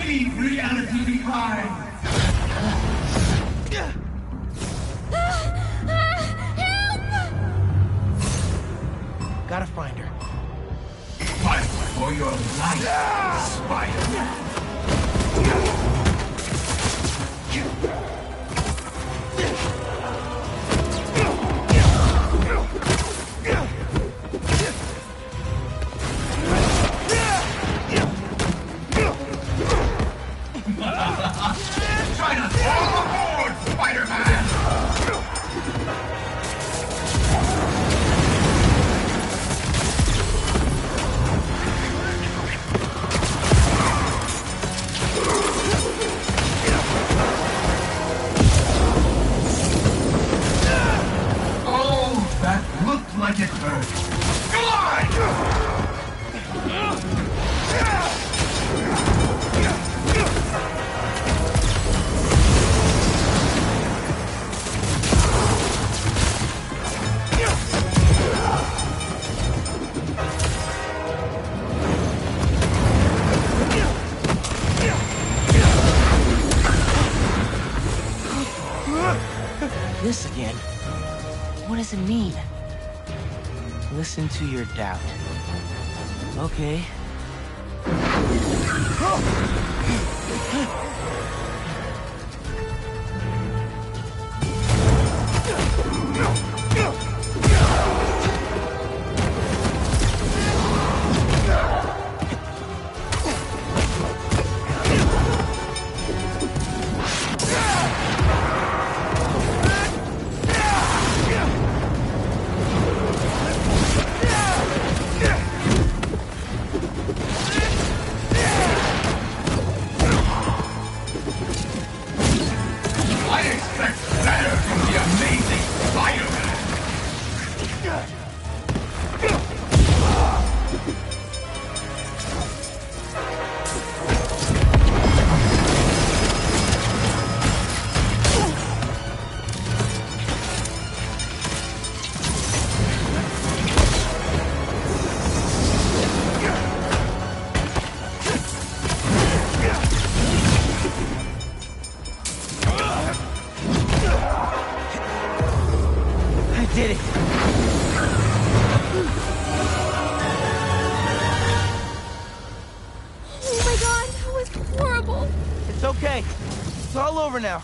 Leave reality behind! Gotta find her. Fight for your life, Spider-Man! Try to fall aboard, Spider-Man! Oh, that looked like it hurt. Come on! This again? What does it mean? Listen to your doubt. Okay. Did it! Oh my god, that was horrible! It's okay. It's all over now.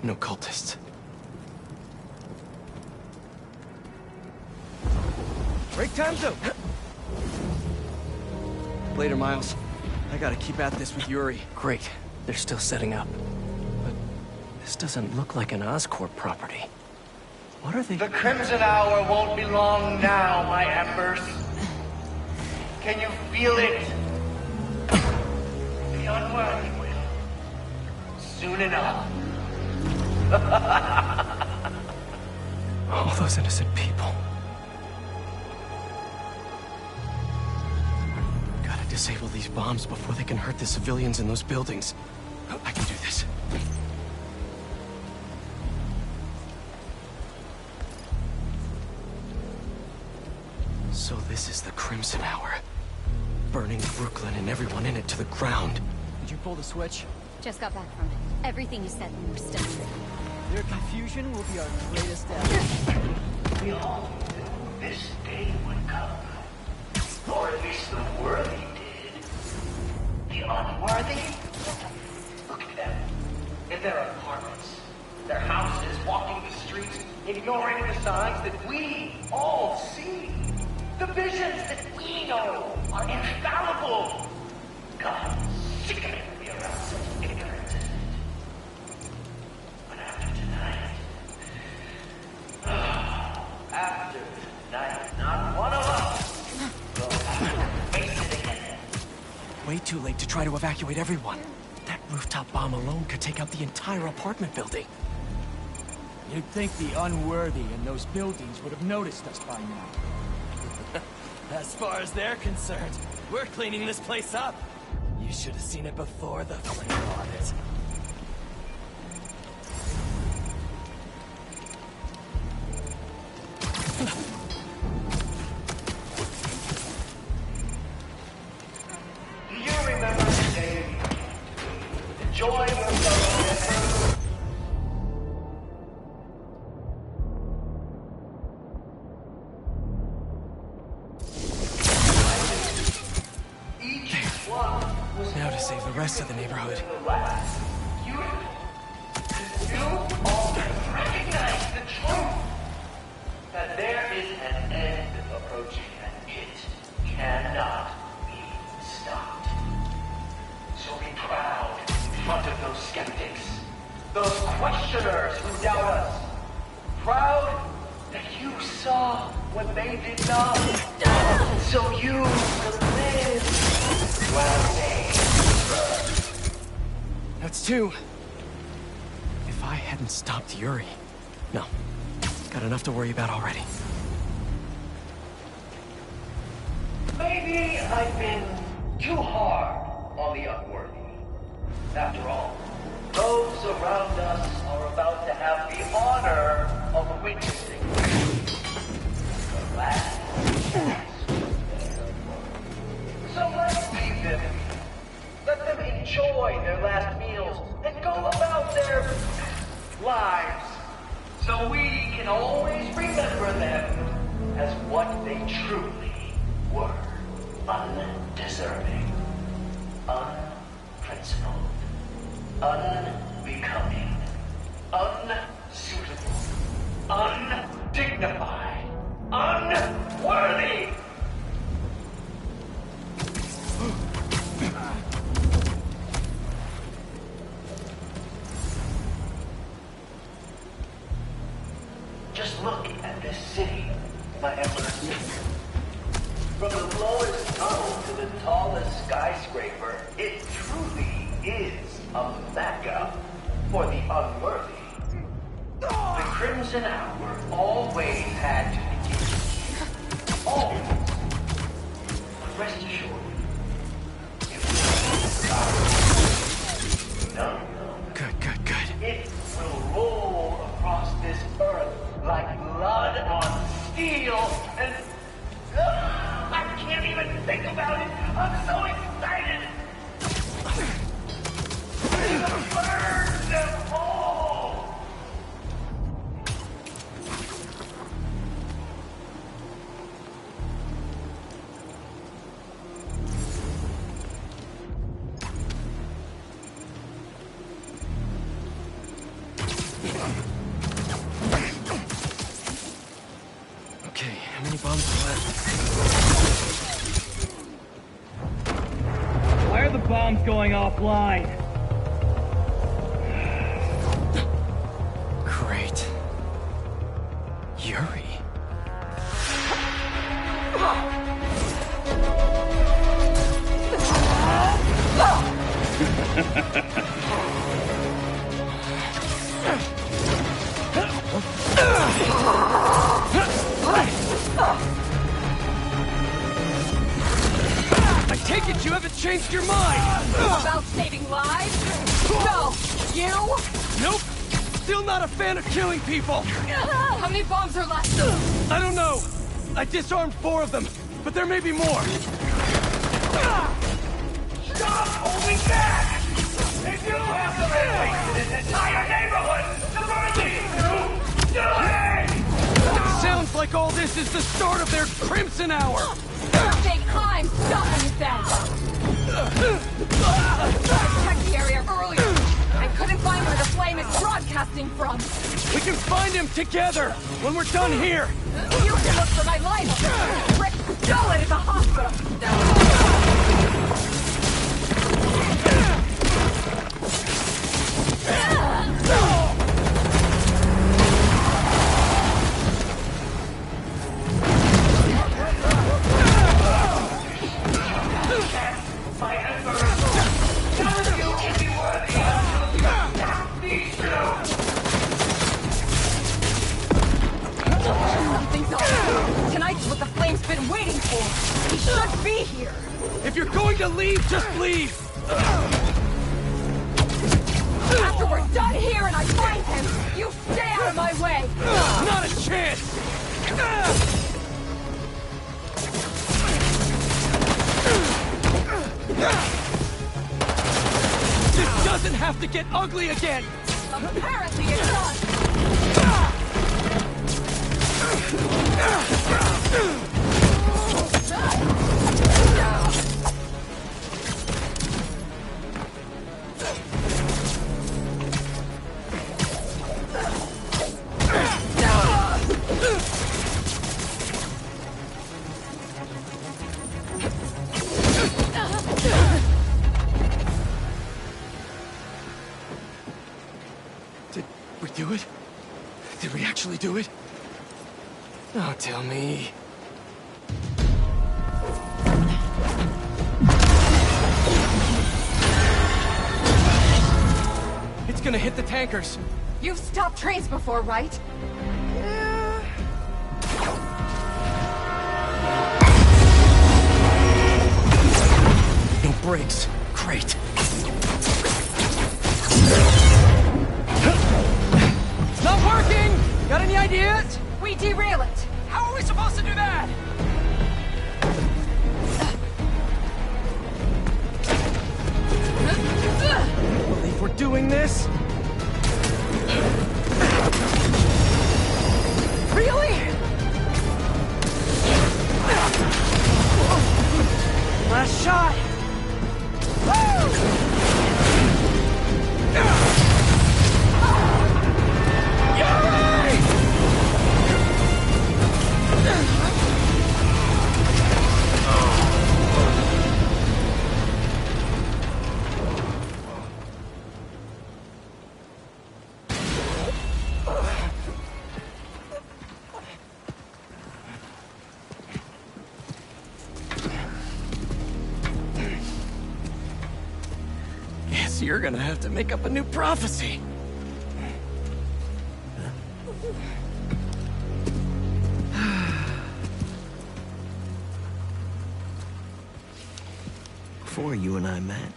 No cultists. Break time's up. Later, Miles. I gotta keep at this with Yuri. Great. They're still setting up. But this doesn't look like an Oscorp property. What are they... The Crimson Hour won't be long now, my embers. Can you feel it? The unworthy will. Soon enough. All those innocent people. Gotta disable these bombs before they can hurt the civilians in those buildings. I can do this. So this is the Crimson Hour. Burning Brooklyn and everyone in it to the ground. Did you pull the switch? Just got back from it. Everything you said when we're still here. Their confusion will be our greatest asset. We all knew this day would come. Or at least the worthy did. The unworthy? Look at them. In their apartments, their houses, walking the streets, ignoring the signs that we all see. The visions that we know are infallible. God, sick of it to be around such ignorance. But after tonight, not one of us will have to face it again. Way too late to try to evacuate everyone. That rooftop bomb alone could take out the entire apartment building. You'd think the unworthy in those buildings would have noticed us by now. As far as they're concerned, we're cleaning this place up. You should have seen it before the flame audit. Do you remember the day you came to me? Enjoy yourself. Each one was Now to save the rest of the neighborhood. the last. You all recognize the truth that there is an end approaching and it cannot be stopped. So be proud in front of those skeptics, those questioners who doubt us. Proud that you saw what they did not. So you will live while they run. That's two. If I hadn't stopped Yuri... No. Got enough to worry about already. Maybe I've been too hard on the unworthy. After all, those around us are about to have the honor of witnessing the last chance. So let's leave them. Let them enjoy their last meals and go about their lives. So we can always remember them as what they truly were. Undeserving, unprincipled, unbecoming, unsuitable, undignified, unworthy. Just look at this city, my emperor. From the lowest tunnel to the tallest skyscraper, it truly is a mecca for the unworthy. The Crimson Hour always had to begin. Always. But rest assured, it will no. Good. It will roll across this earth like blood on steel, and I can't even think about it. I'm so excited. To burn them all. Okay, how many bombs are left? Why are the bombs going offline? Great. Yuri. I take it you haven't changed your mind! About saving lives? No! You? Nope! Still not a fan of killing people! How many bombs are left? I don't know! I disarmed 4 of them, but there may be more. Stop holding back! If you have the right to this entire neighborhood to burn these two, do it! Sounds like all this is the start of their Crimson Hour! Take time stopping it then! I checked the area earlier. I couldn't find where the flame is broadcasting from. We can find him together when we're done here! You can look for my life! Rick stole it at the hospital! Something's off. Tonight's what the flame's been waiting for. He should be here. If you're going to leave, just leave! After we're done here and I find him, you stay out of my way! Not a chance! This doesn't have to get ugly again! Apparently it does! Did we do it? Did we actually do it? Oh, tell me. It's gonna hit the tankers. You've stopped trains before, right? No brakes. Great. It's not working! Got any ideas? We derail it! How are we supposed to do that? Believe we're doing this? Really? Last shot! Guess you're gonna have to make up a new prophecy. Before you and I met,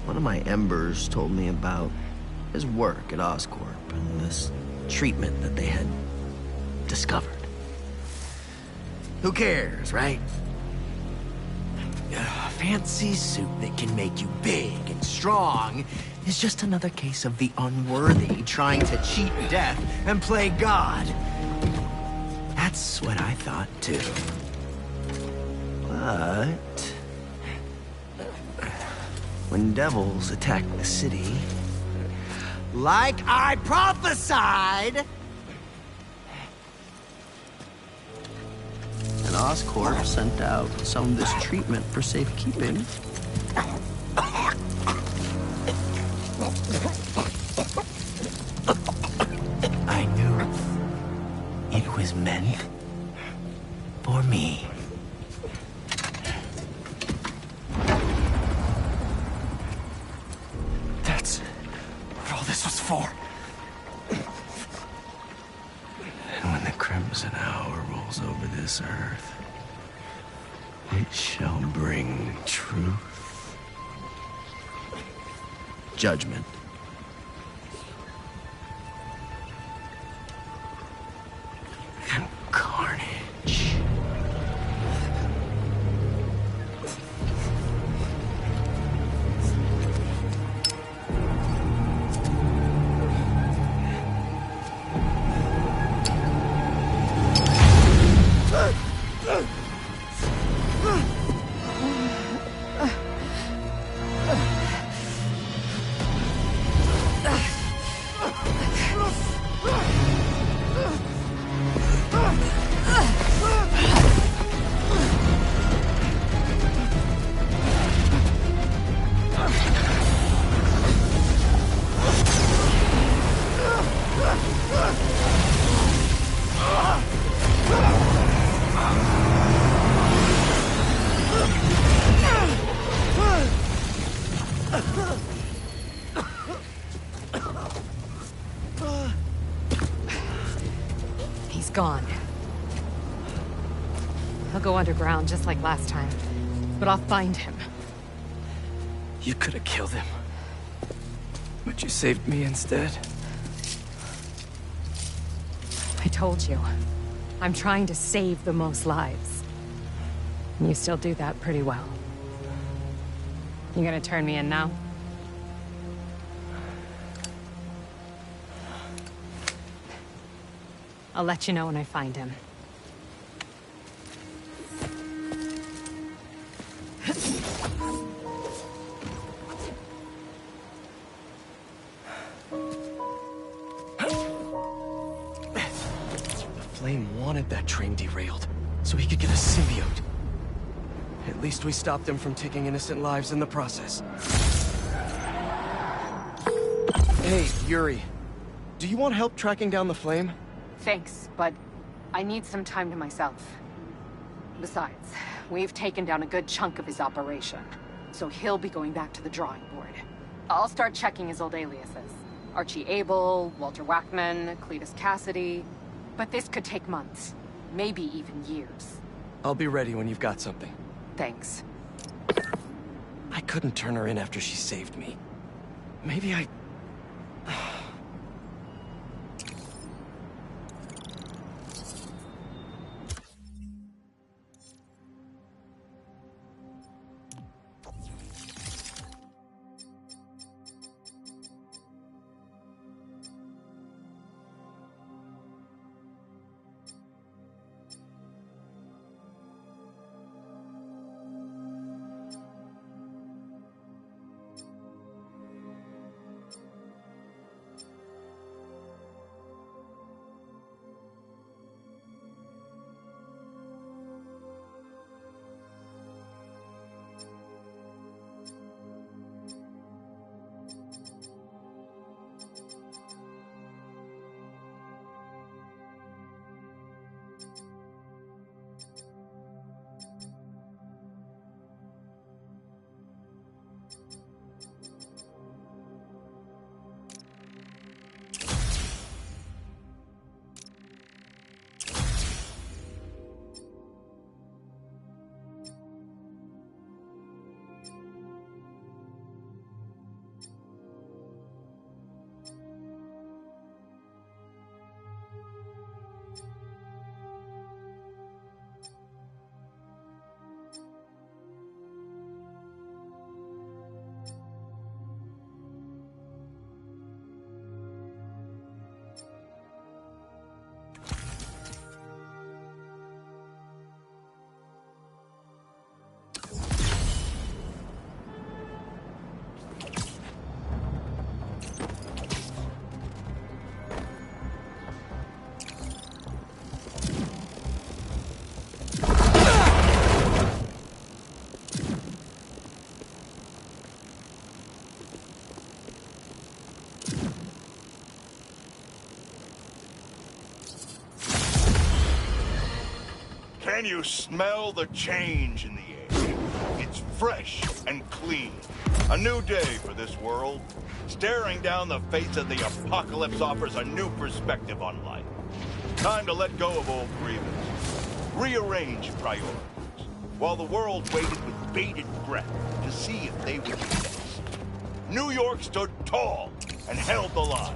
one of my embers told me about his work at Oscorp and this treatment that they had discovered. Who cares, right? A fancy suit that can make you big and strong is just another case of the unworthy trying to cheat death and play God. That's what I thought, too. But when devils attack the city, like I prophesied, and Oscorp sent out some of this treatment for safekeeping. I knew it was meant for me. That's what all this was for. And when the Crimson Hour rolls over this earth, it shall bring truth, judgment, and carnage. gone. He'll go underground just like last time. But I'll find him. You could have killed him. But you saved me instead. I told you. I'm trying to save the most lives. And you still do that pretty well. You gonna turn me in now? I'll let you know when I find him. Flame wanted that train derailed, so he could get a symbiote. At least we stopped him from taking innocent lives in the process. Hey, Yuri. Do you want help tracking down the Flame? Thanks, but I need some time to myself. Besides, we've taken down a good chunk of his operation, so he'll be going back to the drawing board. I'll start checking his old aliases. Archie Abel, Walter Wackman, Cletus Cassidy. But this could take months, maybe even years. I'll be ready when you've got something. Thanks. I couldn't turn her in after she saved me. Maybe I... Can you smell the change in the air? It's fresh and clean. A new day for this world. Staring down the face of the apocalypse offers a new perspective on life. Time to let go of old grievances. Rearrange priorities. While the world waited with bated breath to see if they would be next. New York stood tall and held the line.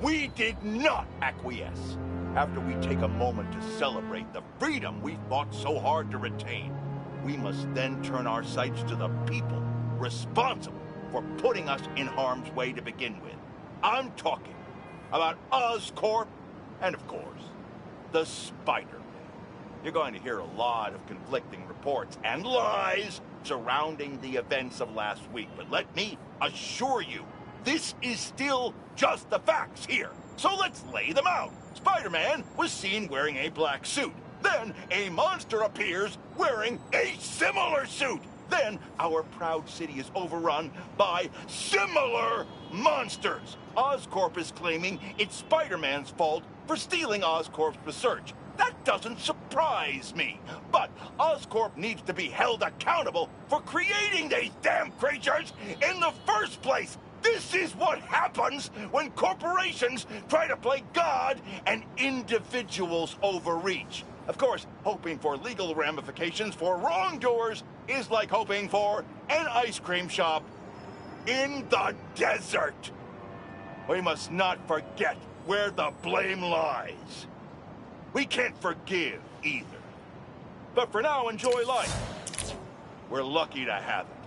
We did not acquiesce. After we take a moment to celebrate the freedom we fought so hard to retain, we must then turn our sights to the people responsible for putting us in harm's way to begin with. I'm talking about Oscorp and, of course, the Spider-Man. You're going to hear a lot of conflicting reports and lies surrounding the events of last week, but let me assure you, this is still just the facts here. So let's lay them out. Spider-Man was seen wearing a black suit. Then a monster appears wearing a similar suit. Then our proud city is overrun by similar monsters. Oscorp is claiming it's Spider-Man's fault for stealing Oscorp's research. That doesn't surprise me. But Oscorp needs to be held accountable for creating these damn creatures in the first place. This is what happens when corporations try to play God and individuals overreach. Of course, hoping for legal ramifications for wrongdoers is like hoping for an ice cream shop in the desert. We must not forget where the blame lies. We can't forgive either. But for now, enjoy life. We're lucky to have it.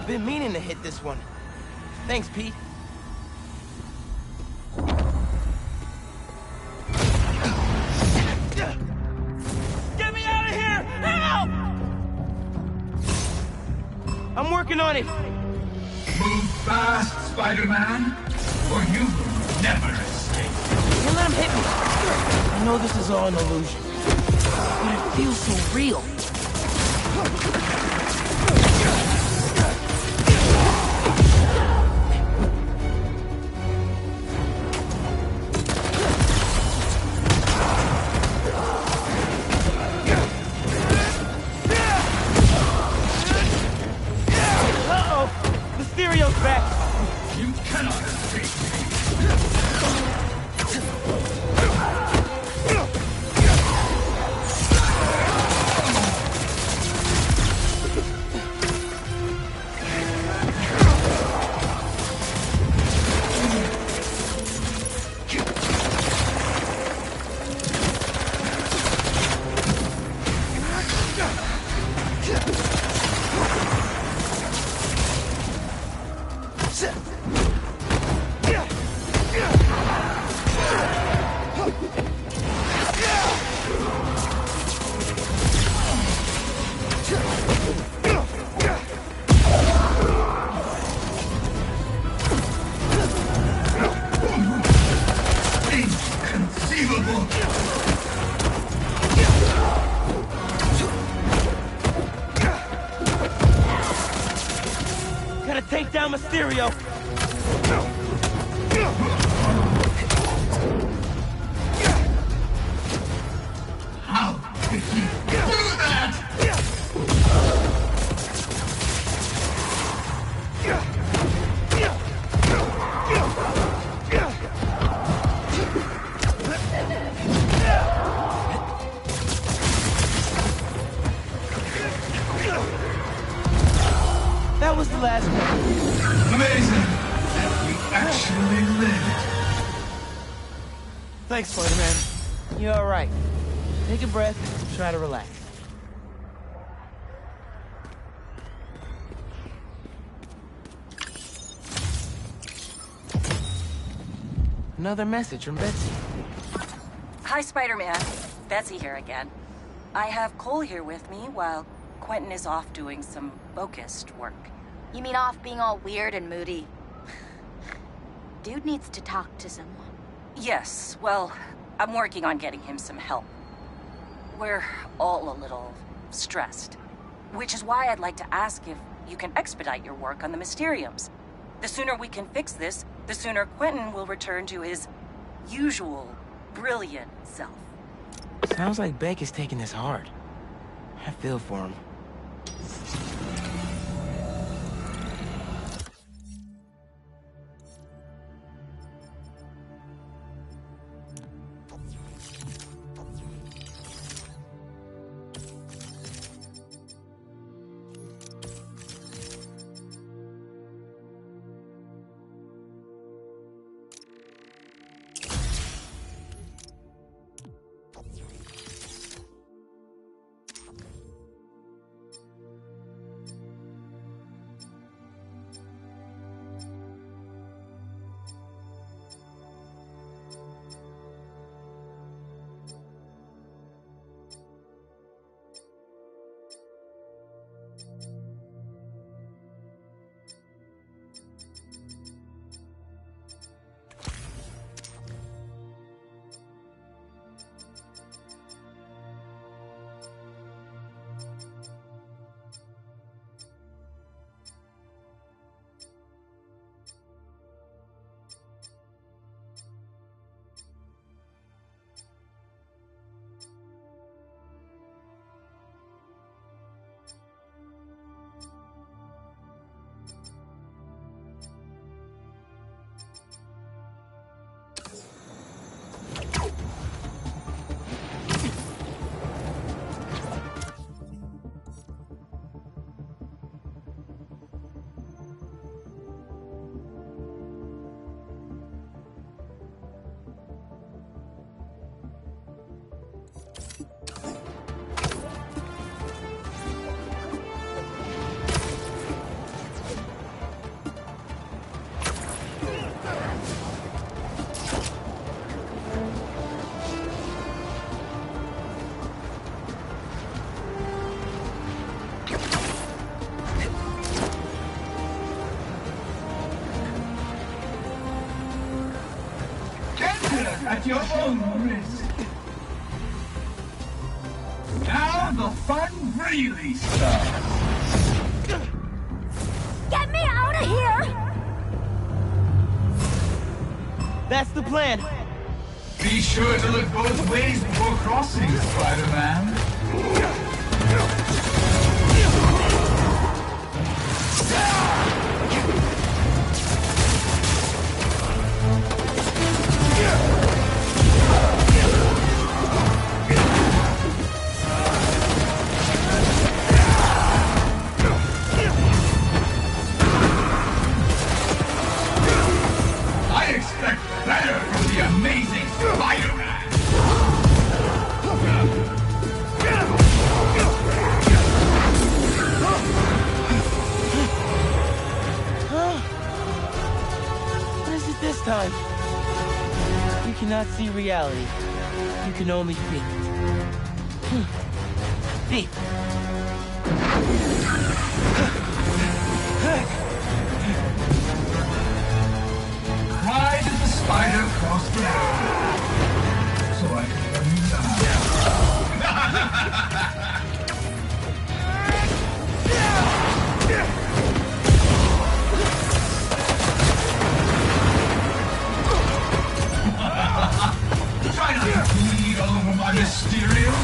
Been meaning to hit this one. Thanks, Pete. Get me out of here! Help! I'm working on it. Move fast, Spider-Man, or you will never escape. Can't let him hit me. I know this is all an illusion, but it feels so real. You cannot escape me. Gotta take down Mysterio. How did he do that? That was the last one. Amazing that you actually lived. Thanks, Spider-Man. You're all right. Take a breath, try to relax. Another message from Betsy. Hi, Spider-Man. Betsy here again. I have Cole here with me while Quentin is off doing some focused work. You mean off being all weird and moody? dude needs to talk to someone. Yes, well, I'm working on getting him some help. We're all a little stressed. Which is why I'd like to ask if you can expedite your work on the Mysteriums. The sooner we can fix this, the sooner Quentin will return to his usual, brilliant self. Sounds like Beck is taking this hard. I feel for him. At your own risk. Now the fun really starts. Get me out of here! That's the plan. Be sure to look both ways before crossing, Spider-Man. I expect better from the amazing Spider-Man! What is it this time? You cannot see reality. You can only feel it. Deep. Why did the spider cross the road? So I can let you Try not to bleed all over my Mysterium.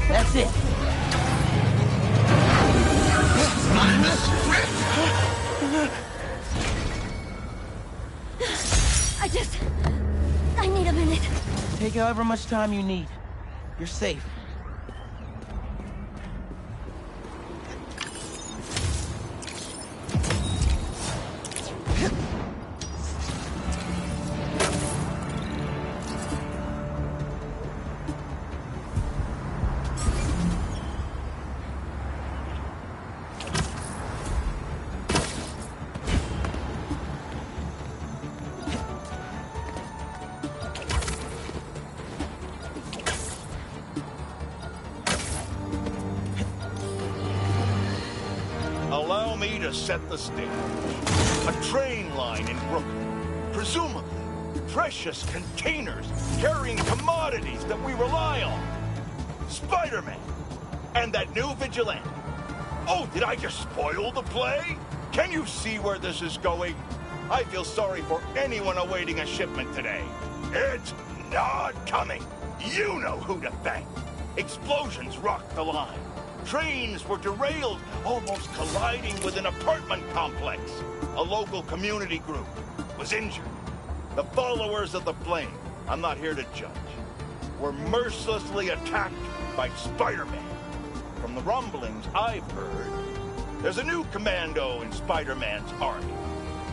That's it. Not in the script. I need a minute. Take however much time you need. You're safe. Allow me to set the stage. A train line in Brooklyn. Presumably, precious containers carrying commodities that we rely on. Spider-Man. And that new vigilante. Oh, did I just spoil the play? Can you see where this is going? I feel sorry for anyone awaiting a shipment today. It's not coming. You know who to thank. Explosions rocked the line. Trains were derailed, almost colliding with an apartment complex. A local community group was injured. The followers of the flame, I'm not here to judge, were mercilessly attacked by Spider-Man. From the rumblings I've heard, there's a new commando in Spider-Man's army.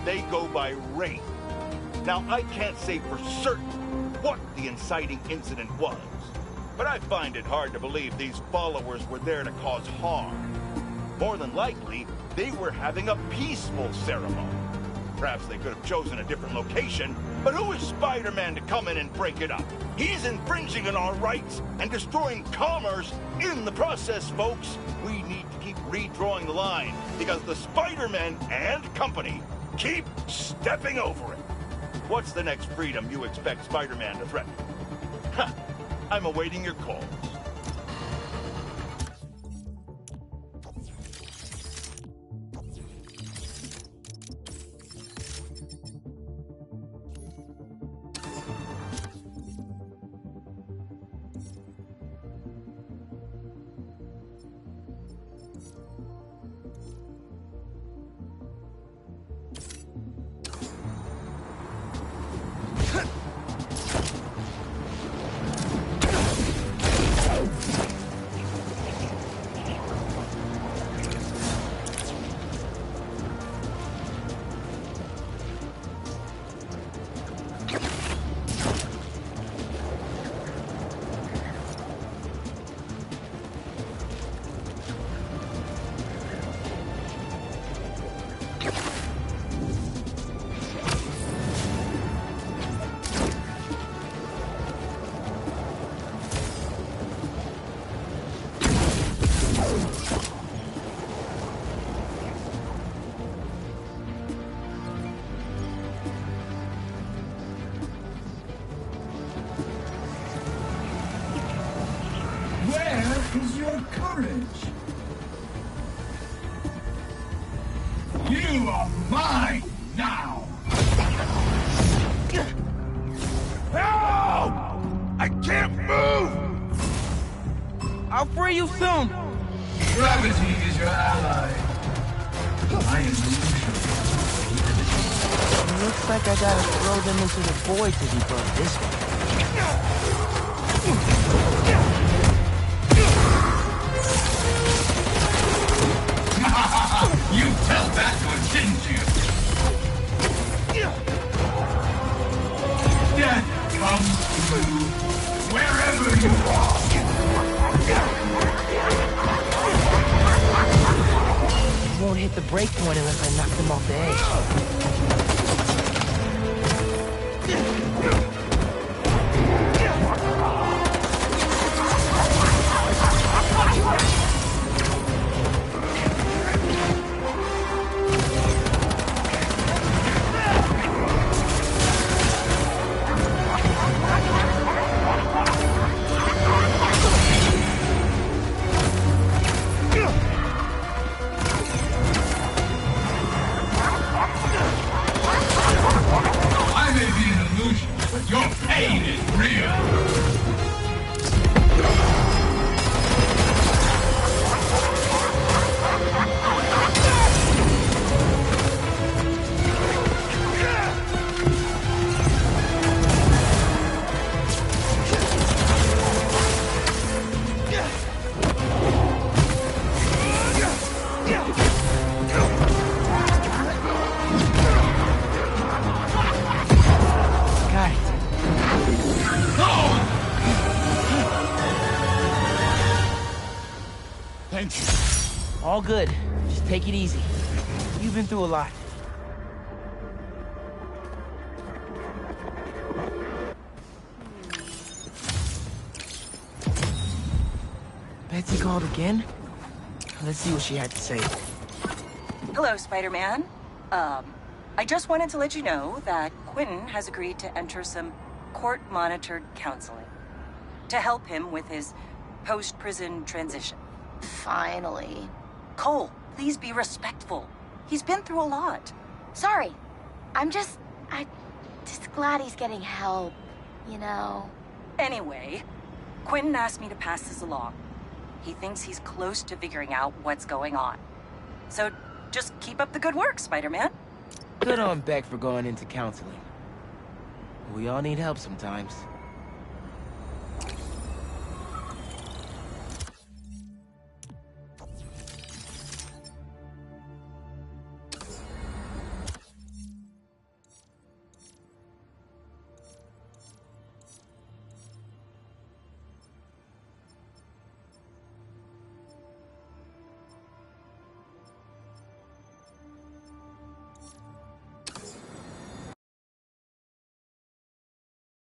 They go by Rain. Now, I can't say for certain what the inciting incident was, but I find it hard to believe these followers were there to cause harm. More than likely, they were having a peaceful ceremony. Perhaps they could have chosen a different location, but who is Spider-Man to come in and break it up? He's infringing on our rights and destroying commerce in the process, folks. We need to keep redrawing the line, because the Spider-Men and company keep stepping over it. What's the next freedom you expect Spider-Man to threaten? Huh. I'm awaiting your calls. Is your courage? You are mine now! Help! I can't move! I'll free you soon! Gravity is your ally. I am It looks like I gotta throw them into the void to debug this one. You fell backwards, didn't you? Death comes to you wherever you are. He won't hit the break point unless I knock them off the edge. Your pain is real! Thank you. All good. Just take it easy. You've been through a lot. Betsy called again? Let's see what she had to say. Hello, Spider-Man. I just wanted to let you know that Quentin has agreed to enter some court-monitored counseling to help him with his post-prison transition. Finally. Cole, please be respectful. He's been through a lot. Sorry. I'm just glad he's getting help, you know? Anyway, Quentin asked me to pass this along. He thinks he's close to figuring out what's going on. So just keep up the good work, Spider-Man. Good on Beck for going into counseling. We all need help sometimes.